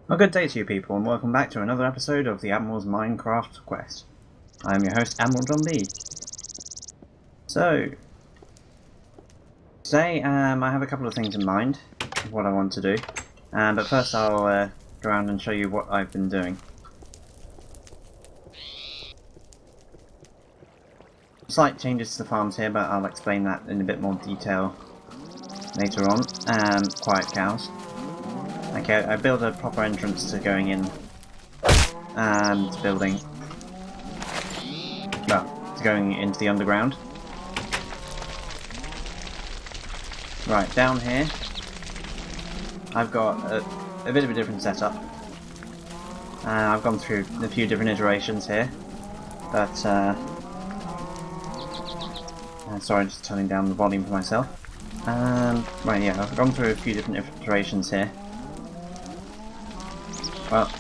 Well, good day to you people, and welcome back to another episode of the Admiral's Minecraft Quest. I am your host, Admiral John B. So, today I have a couple of things in mind of what I want to do, but first I'll go around and show you what I've been doing. Slight changes to the farms here, but I'll explain that in a bit more detail later on. Quiet cows. Okay, I built a proper entrance to going in, to building, well, to going into the underground. Right, down here, I've got a bit of a different setup. I've gone through a few different iterations here, but, sorry, just turning down the volume for myself. Right, yeah, I've gone through a few different iterations here. Well,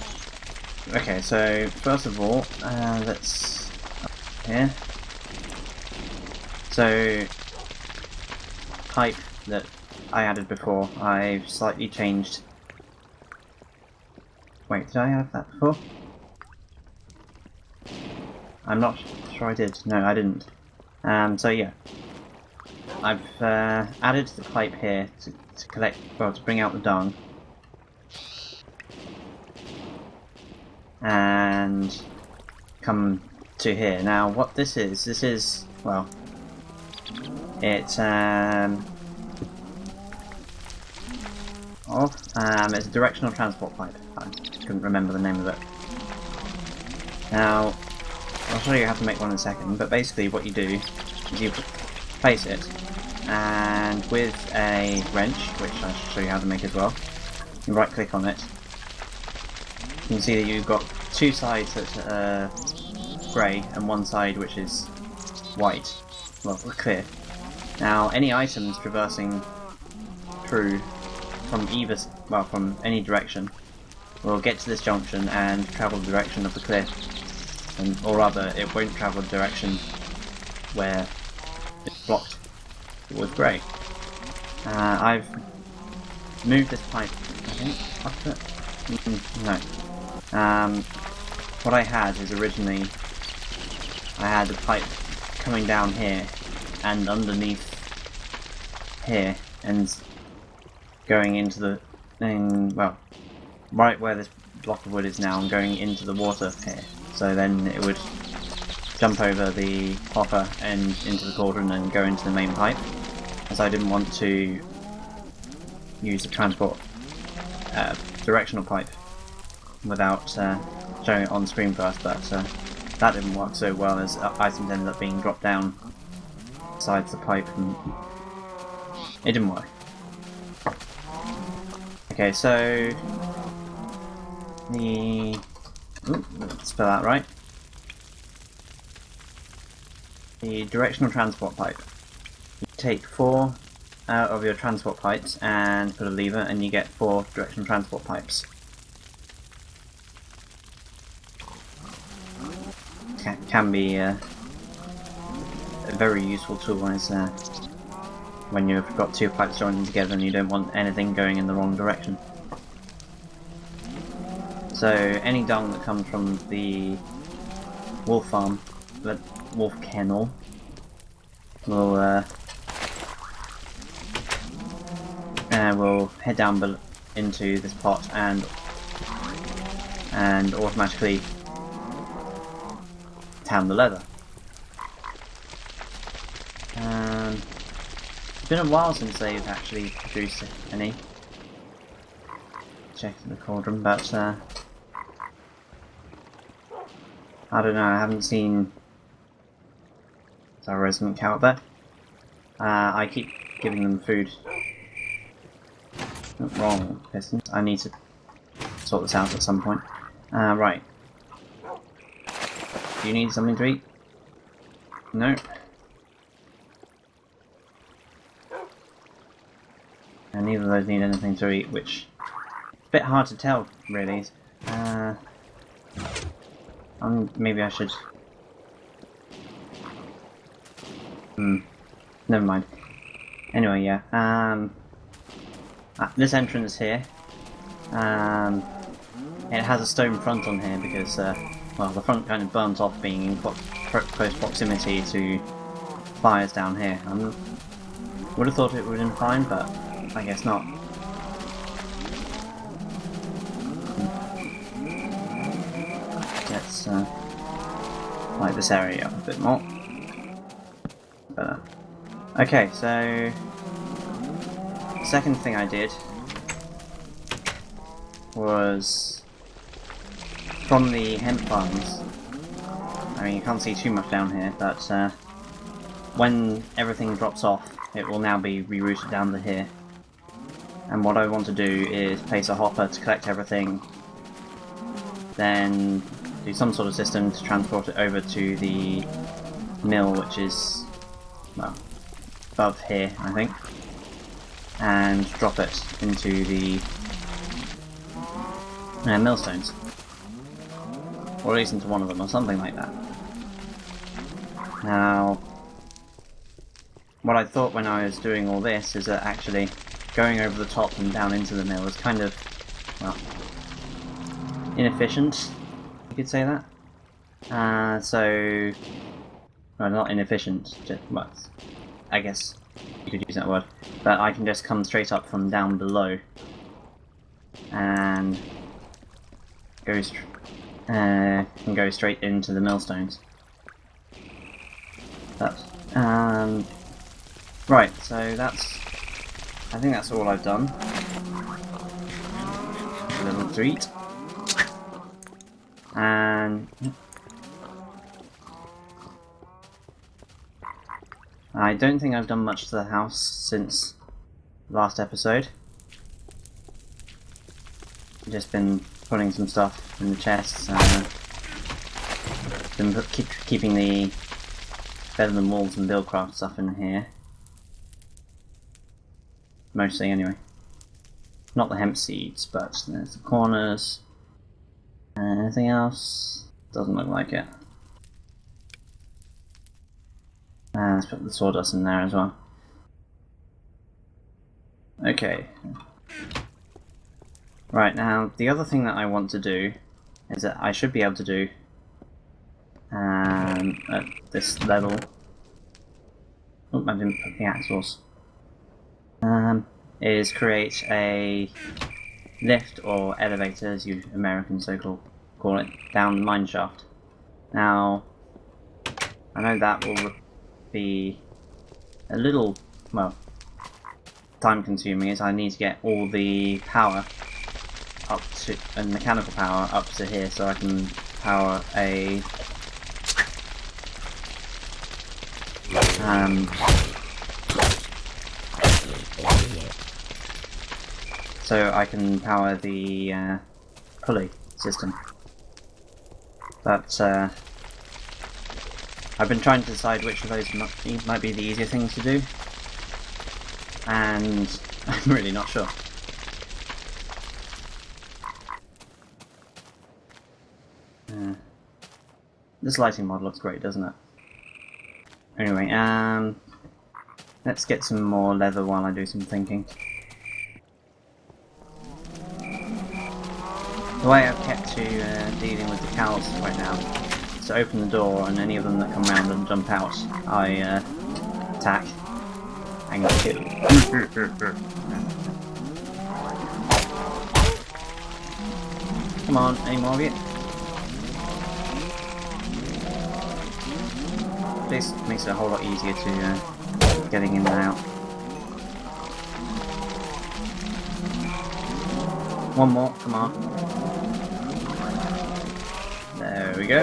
okay, so first of all, let's here. So, pipe that I added before, I've slightly changed. Wait, did I add that before? I'm not sure I did. No, I didn't. So yeah, I've added the pipe here to collect, well, to bring out the dung. And come to here. Now, what this is, well, it's it's a directional transport pipe. I couldn't remember the name of it. Now, I'll show you how to make one in a second, but basically what you do is you place it, and with a wrench, which I should show you how to make as well, you right click on it. You can see that you've got two sides that are grey and one side which is white, well, clear. Now, any items traversing through from either, well, from any direction, will get to this junction and travel the direction of the cliff, or rather, it won't travel the direction where it's blocked with grey. I've moved this pipe, I think, up it? No. What I had is originally, I had a pipe coming down here and underneath here and going into the well, right where this block of wood is now and going into the water here. So then it would jump over the hopper and into the cauldron and go into the main pipe, as I didn't want to use the transport directional pipe without showing it on screen first, but that didn't work so well, as items ended up being dropped down besides the pipe and it didn't work. Okay, so the spell that right. The directional transport pipe. You take 4 out of your transport pipes and put a lever, and you get 4 directional transport pipes. Can be a very useful tool as when you've got 2 pipes joining together and you don't want anything going in the wrong direction. So any dung that comes from the wolf farm, the wolf kennel, will head down into this pot and automatically tan the leather. It's been a while since they've actually produced any. Check the cauldron, but I don't know, I haven't seen. Is our resident cow up there? I keep giving them food. Not wrong, pistons. I need to sort this out at some point. Right. Do you need something to eat? No. And neither of those need anything to eat, which is a bit hard to tell, really. Maybe I should. Never mind. Anyway, yeah. This entrance here it has a stone front on here because, well, the front kind of burnt off being in close proximity to fires down here. I would have thought it would have been fine, but I guess not. Let's light this area up a bit more. Better. Okay, so the second thing I did was from the hemp farms. I mean, you can't see too much down here, but when everything drops off, it will now be rerouted down to here. And what I want to do is place a hopper to collect everything, then do some sort of system to transport it over to the mill, which is, well, above here, I think, and drop it into the millstones, or at least into one of them, or something like that. Now, what I thought when I was doing all this is that actually going over the top and down into the mill is kind of, well, inefficient, you could say that. So, well, not inefficient, just, well, I guess you could use that word, but I can just come straight up from down below and go straight into the millstones. But, right, so I think that's all I've done. A little treat. And I don't think I've done much to the house since last episode. Just been putting some stuff in the chests, been keeping the Better Than Walls and Buildcraft stuff in here. Mostly, anyway. Not the hemp seeds, but there's the corners. Anything else? Doesn't look like it. Let's put the sawdust in there as well. Okay. Right, now the other thing that I want to do is that I should be able to do at this level. Oh, I didn't put the axles. Is create a lift or elevator, as you Americans so call it, down the mine shaft. Now, I know that will be a little, well, time consuming, as I need to get all the power up to, and mechanical power up to here, so I can power a so I can power the pulley system. But I've been trying to decide which of those might be the easier things to do, and I'm really not sure. This lighting mod looks great, doesn't it? Anyway, let's get some more leather while I do some thinking. The way I've kept to dealing with the cows right now is to open the door, and any of them that come round and jump out, I attack and kill. Come on, any more of you? This makes it a whole lot easier to getting in and out. One more, come on. There we go.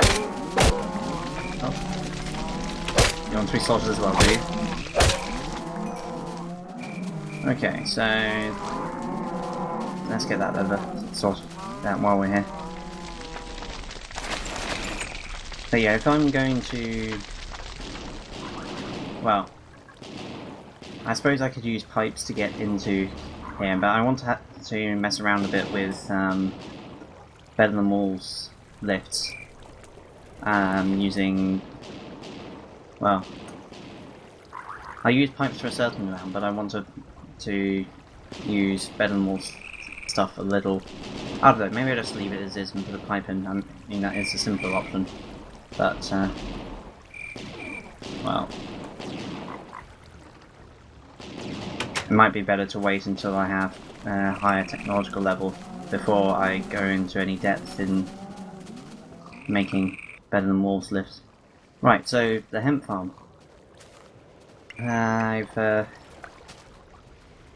Oh. You want 3 soldiers as well, do you? Okay, so let's get that leather sorted out while we're here. But yeah, if I'm going to, well, I suppose I could use pipes to get into here, but I want to mess around a bit with Better Than Walls lifts, using, well, I use pipes for a certain amount, but I want to use Better Than Walls stuff a little I don't know, maybe I'll just leave it as is and put a pipe in. I mean, that is a simpler option. But, well, it might be better to wait until I have a higher technological level before I go into any depth in making better than wolves lifts. Right, so the hemp farm.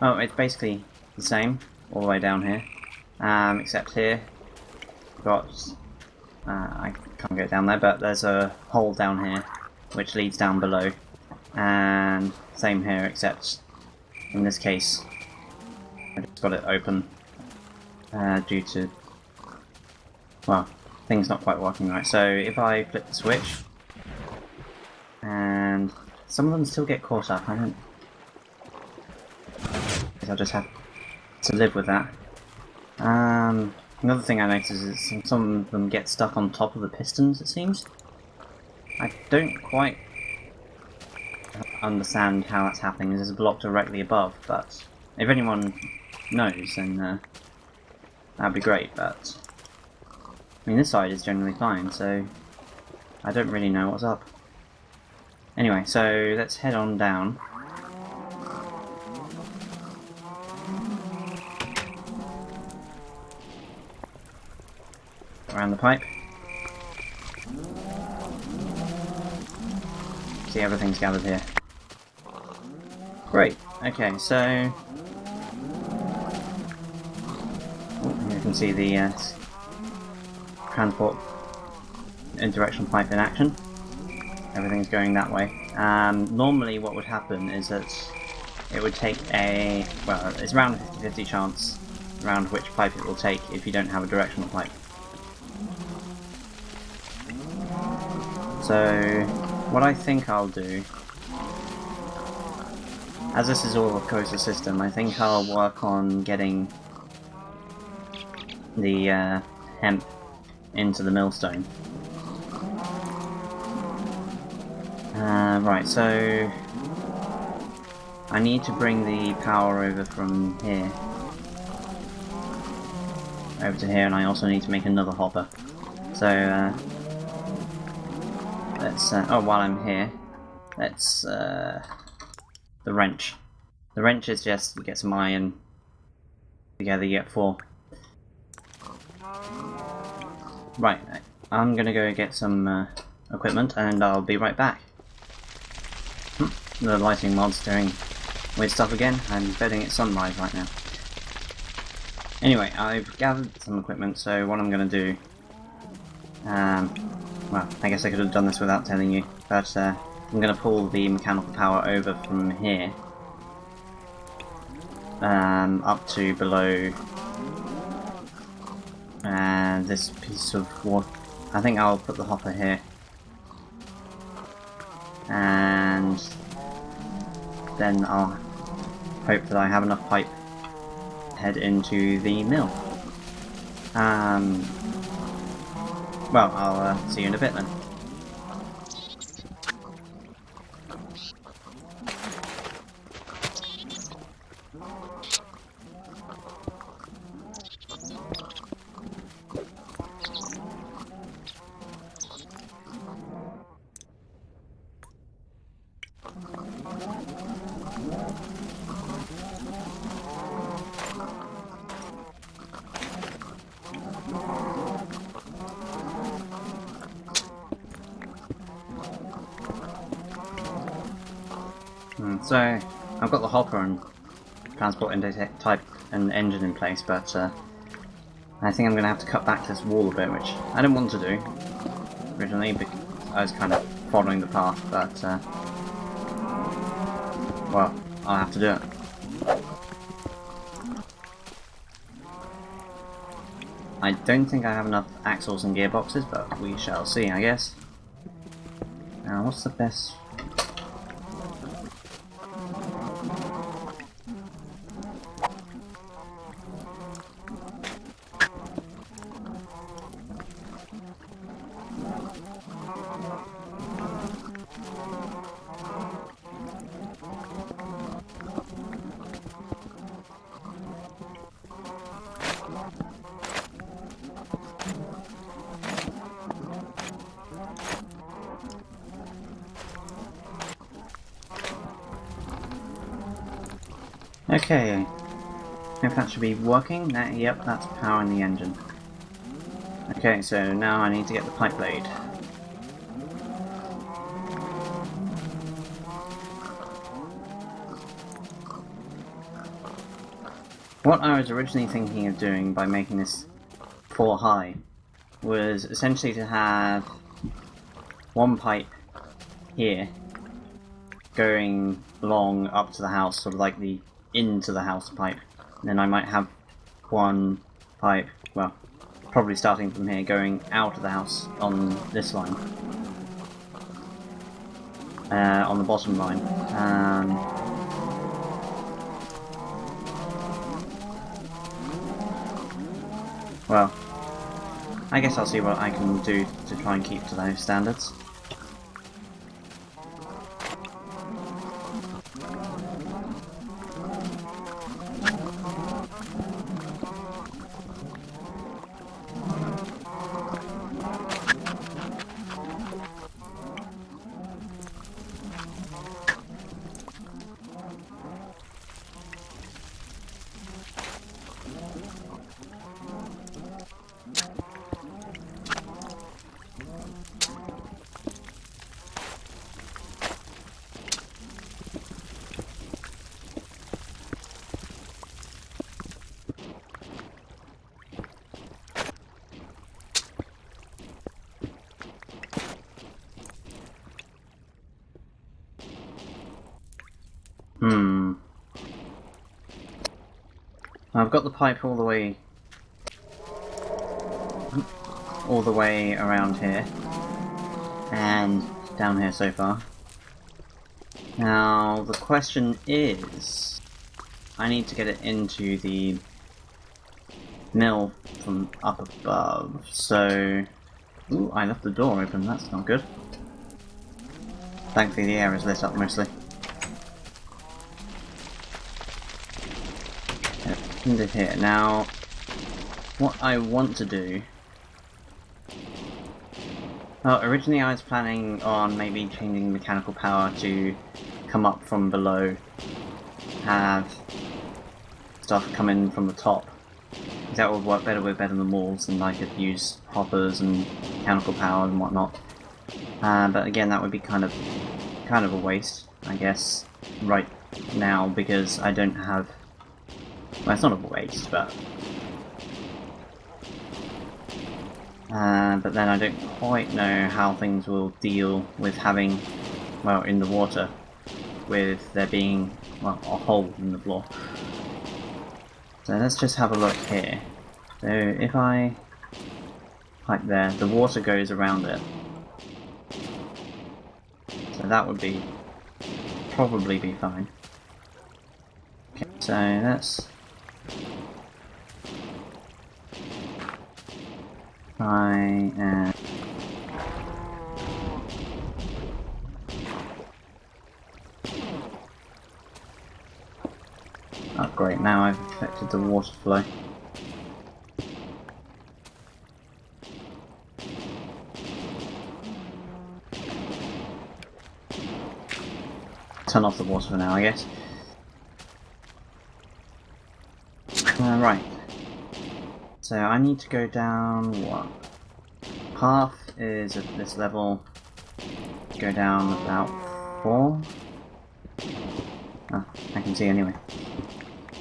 Oh, it's basically the same all the way down here, except here we've got, I can't get down there, but there's a hole down here which leads down below, and same here, except in this case I just got it open due to, well, things not quite working right. So if I flip the switch, and some of them still get caught up, I don't, I'll just have to live with that. Another thing I noticed is some of them get stuck on top of the pistons, it seems. I don't quite understand how that's happening. There's a block directly above, but if anyone knows, then that'd be great. But I mean, this side is generally fine, so I don't really know what's up. Anyway, so let's head on down. Around the pipe. See, everything's gathered here. Great. Okay, so you can see the transport indirectional pipe in action. Everything's going that way. Normally what would happen is that it would take a, well, it's around a 50-50 chance around which pipe it will take if you don't have a directional pipe. So what I think I'll do, as this is all a coaster system, I think I'll work on getting the hemp into the millstone. Right, so I need to bring the power over from here over to here, and I also need to make another hopper. So let's oh, while I'm here, let's the wrench. The wrench is just, you get some iron together, you get 4. Right, I'm gonna go get some equipment and I'll be right back. The lighting mod's doing weird stuff again. I'm betting it's sunlight right now. Anyway, I've gathered some equipment, so what I'm gonna do, well, I guess I could have done this without telling you, but I'm going to pull the mechanical power over from here up to below this piece of water. I think I'll put the hopper here, and then I'll hope that I have enough pipe to head into the mill. Well, I'll see you in a bit then. So, I've got the hopper and transport type and engine in place, but I think I'm going to have to cut back this wall a bit, which I didn't want to do originally, because I was kind of following the path, but well, I'll have to do it. I don't think I have enough axles and gearboxes, but we shall see, I guess. Now, what's the best... Okay, if that should be working. Yep, that's powering the engine. Okay, so now I need to get the pipe blade. What I was originally thinking of doing by making this 4 high was essentially to have one pipe here going along up to the house, sort of like the into the house pipe. And then I might have one pipe, well, probably starting from here, going out of the house on this line. On the bottom line. Well, I guess I'll see what I can do to try and keep to those standards. I've got the pipe all the way around here and down here so far. Now the question is, I need to get it into the mill from up above, so... Ooh, I left the door open, that's not good. Thankfully the air is lit up mostly. Into here. Now, what I want to do... Well, originally I was planning on maybe changing mechanical power to come up from below, have stuff come in from the top. That would work better with better than walls, and I could use hoppers and mechanical power and whatnot. But again, that would be kind of a waste, I guess, right now, because I don't have... Well, it's not a waste, but then I don't quite know how things will deal with having, well, in the water, with there being, well, a hole in the floor. So let's just have a look here. So if I pipe there, the water goes around it. So that would be probably be fine. Okay, so let's try and oh great, now I've affected the water flow. Turn off the water for now, I guess. Right. So I need to go down what? Half is at this level. Go down about 4. Oh, I can see anyway.